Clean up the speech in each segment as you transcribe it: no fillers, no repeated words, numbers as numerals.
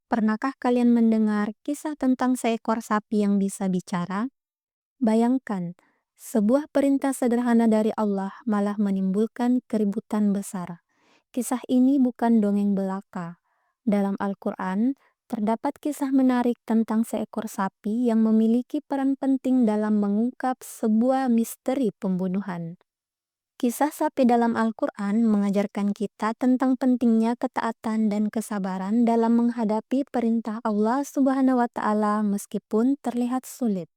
Pernahkah kalian mendengar kisah tentang seekor sapi yang bisa bicara? Bayangkan, sebuah perintah sederhana dari Allah malah menimbulkan keributan besar. Kisah ini bukan dongeng belaka. Dalam Al-Quran, terdapat kisah menarik tentang seekor sapi yang memiliki peran penting dalam mengungkap sebuah misteri pembunuhan. Kisah sapi dalam Al-Quran mengajarkan kita tentang pentingnya ketaatan dan kesabaran dalam menghadapi perintah Allah Subhanahu wa Ta'ala meskipun terlihat sulit.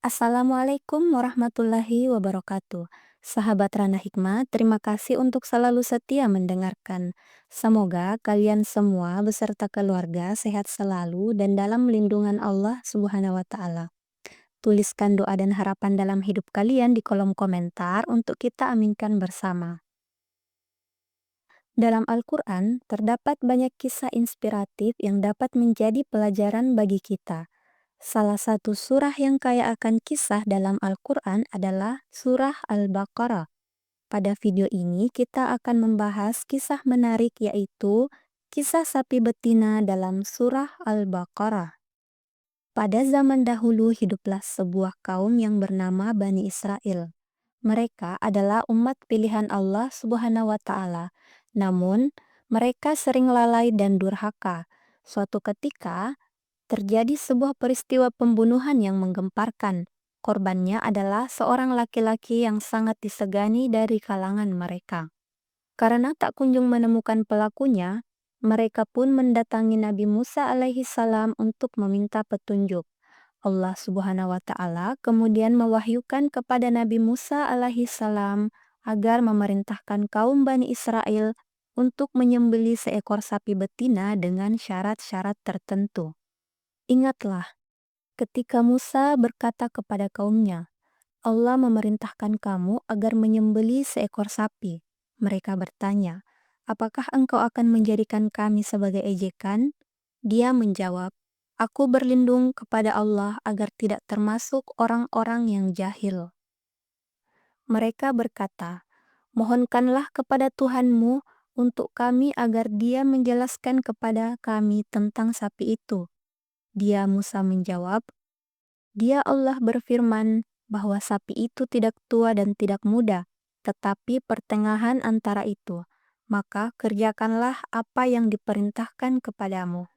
Assalamualaikum warahmatullahi wabarakatuh. Sahabat Rana Hikmah, terima kasih untuk selalu setia mendengarkan. Semoga kalian semua beserta keluarga sehat selalu dan dalam lindungan Allah Subhanahu wa Ta'ala. Tuliskan doa dan harapan dalam hidup kalian di kolom komentar untuk kita aminkan bersama. Dalam Al-Quran, terdapat banyak kisah inspiratif yang dapat menjadi pelajaran bagi kita. Salah satu surah yang kaya akan kisah dalam Al-Quran adalah Surah Al-Baqarah. Pada video ini, kita akan membahas kisah menarik yaitu kisah sapi betina dalam Surah Al-Baqarah. Pada zaman dahulu hiduplah sebuah kaum yang bernama Bani Israel. Mereka adalah umat pilihan Allah Subhanahu wa Ta'ala. Namun, mereka sering lalai dan durhaka. Suatu ketika, terjadi sebuah peristiwa pembunuhan yang menggemparkan. Korbannya adalah seorang laki-laki yang sangat disegani dari kalangan mereka. Karena tak kunjung menemukan pelakunya, mereka pun mendatangi Nabi Musa alaihi salam untuk meminta petunjuk. Allah Subhanahu wa Ta'ala kemudian mewahyukan kepada Nabi Musa alaihi salam agar memerintahkan kaum Bani Israel untuk menyembelih seekor sapi betina dengan syarat-syarat tertentu. Ingatlah, ketika Musa berkata kepada kaumnya, Allah memerintahkan kamu agar menyembelih seekor sapi. Mereka bertanya, apakah engkau akan menjadikan kami sebagai ejekan? Dia menjawab, aku berlindung kepada Allah agar tidak termasuk orang-orang yang jahil. Mereka berkata, mohonkanlah kepada Tuhanmu untuk kami agar dia menjelaskan kepada kami tentang sapi itu. Dia Musa menjawab, dia Allah berfirman bahwa sapi itu tidak tua dan tidak muda, tetapi pertengahan antara itu. Maka kerjakanlah apa yang diperintahkan kepadamu.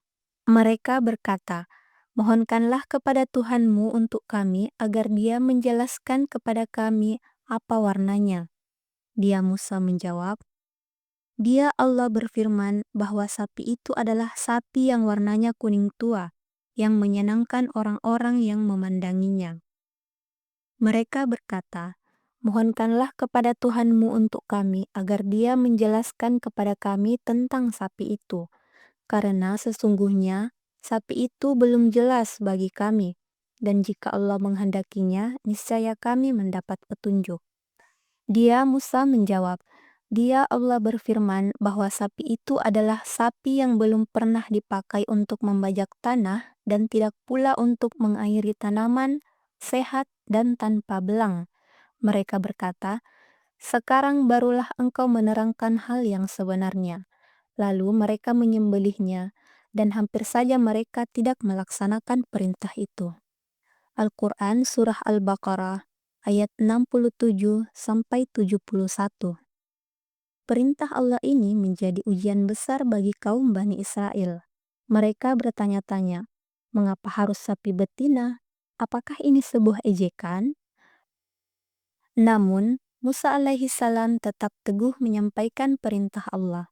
Mereka berkata, mohonkanlah kepada Tuhanmu untuk kami agar dia menjelaskan kepada kami apa warnanya. Dia Musa menjawab, dia Allah berfirman bahwa sapi itu adalah sapi yang warnanya kuning tua, yang menyenangkan orang-orang yang memandanginya. Mereka berkata, mohonkanlah kepada Tuhanmu untuk kami agar dia menjelaskan kepada kami tentang sapi itu, karena sesungguhnya sapi itu belum jelas bagi kami, dan jika Allah menghendakinya, niscaya kami mendapat petunjuk. Dia Musa menjawab, dia Allah berfirman bahwa sapi itu adalah sapi yang belum pernah dipakai untuk membajak tanah dan tidak pula untuk mengairi tanaman, sehat dan tanpa belang. Mereka berkata, sekarang barulah engkau menerangkan hal yang sebenarnya. Lalu mereka menyembelihnya, dan hampir saja mereka tidak melaksanakan perintah itu. Al-Quran Surah Al-Baqarah ayat 67-71. Perintah Allah ini menjadi ujian besar bagi kaum Bani Israel. Mereka bertanya-tanya, mengapa harus sapi betina? Apakah ini sebuah ejekan? Namun, Musa alaihi salam tetap teguh menyampaikan perintah Allah.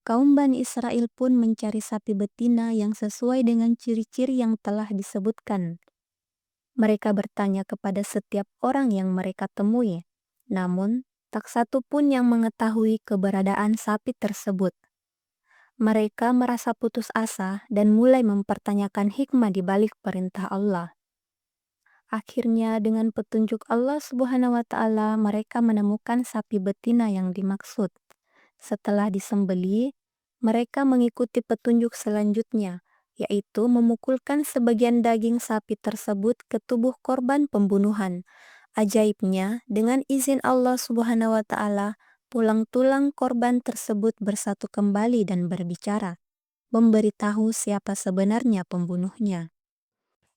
Kaum Bani Israel pun mencari sapi betina yang sesuai dengan ciri-ciri yang telah disebutkan. Mereka bertanya kepada setiap orang yang mereka temui, namun tak satu pun yang mengetahui keberadaan sapi tersebut. Mereka merasa putus asa dan mulai mempertanyakan hikmah di balik perintah Allah. Akhirnya dengan petunjuk Allah Subhanahu wa Ta'ala mereka menemukan sapi betina yang dimaksud. Setelah disembelih, mereka mengikuti petunjuk selanjutnya, yaitu memukulkan sebagian daging sapi tersebut ke tubuh korban pembunuhan. Ajaibnya, dengan izin Allah Subhanahu wa Ta'ala, Tulang-tulang korban tersebut bersatu kembali dan berbicara, memberitahu siapa sebenarnya pembunuhnya.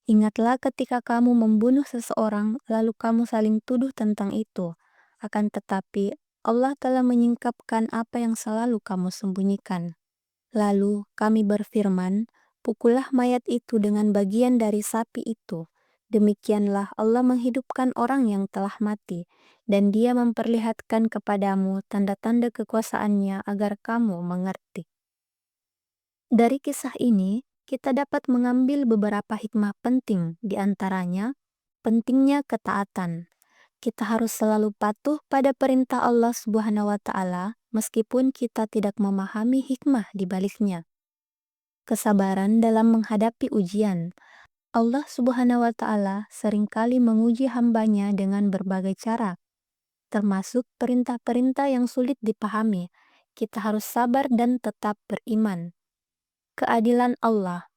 Ingatlah ketika kamu membunuh seseorang, lalu kamu saling tuduh tentang itu. Akan tetapi, Allah telah menyingkapkan apa yang selalu kamu sembunyikan. Lalu kami berfirman, pukullah mayat itu dengan bagian dari sapi itu. Demikianlah Allah menghidupkan orang yang telah mati, dan Dia memperlihatkan kepadamu tanda-tanda kekuasaannya agar kamu mengerti. Dari kisah ini, kita dapat mengambil beberapa hikmah penting, di antaranya pentingnya ketaatan. Kita harus selalu patuh pada perintah Allah Subhanahu wa Ta'ala, meskipun kita tidak memahami hikmah di baliknya. Kesabaran dalam menghadapi ujian. Allah Subhanahu wa Ta'ala seringkali menguji hambanya dengan berbagai cara, termasuk perintah-perintah yang sulit dipahami. Kita harus sabar dan tetap beriman. Keadilan Allah.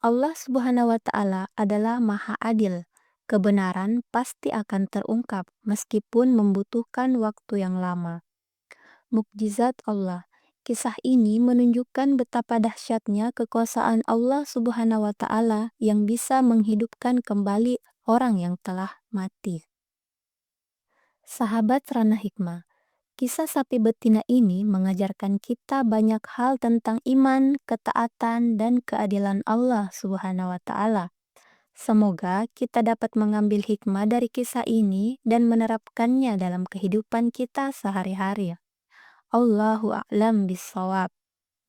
Allah Subhanahu wa Ta'ala adalah Maha Adil. Kebenaran pasti akan terungkap meskipun membutuhkan waktu yang lama. Mukjizat Allah. Kisah ini menunjukkan betapa dahsyatnya kekuasaan Allah Subhanahu wa Ta'ala yang bisa menghidupkan kembali orang yang telah mati. Sahabat Ranah Hikmah. Kisah sapi betina ini mengajarkan kita banyak hal tentang iman, ketaatan, dan keadilan Allah Subhanahu wa Ta'ala. Semoga kita dapat mengambil hikmah dari kisah ini dan menerapkannya dalam kehidupan kita sehari-hari. Allahu a'lam bishawab.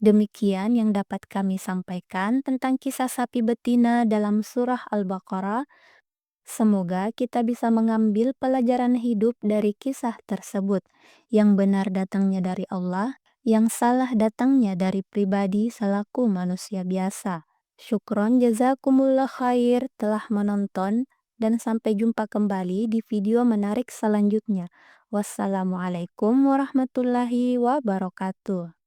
Demikian yang dapat kami sampaikan tentang kisah sapi betina dalam surah Al-Baqarah. Semoga kita bisa mengambil pelajaran hidup dari kisah tersebut. Yang benar datangnya dari Allah, yang salah datangnya dari pribadi selaku manusia biasa. Syukron jazakumullah khair telah menonton, dan sampai jumpa kembali di video menarik selanjutnya. Wassalamualaikum warahmatullahi wabarakatuh.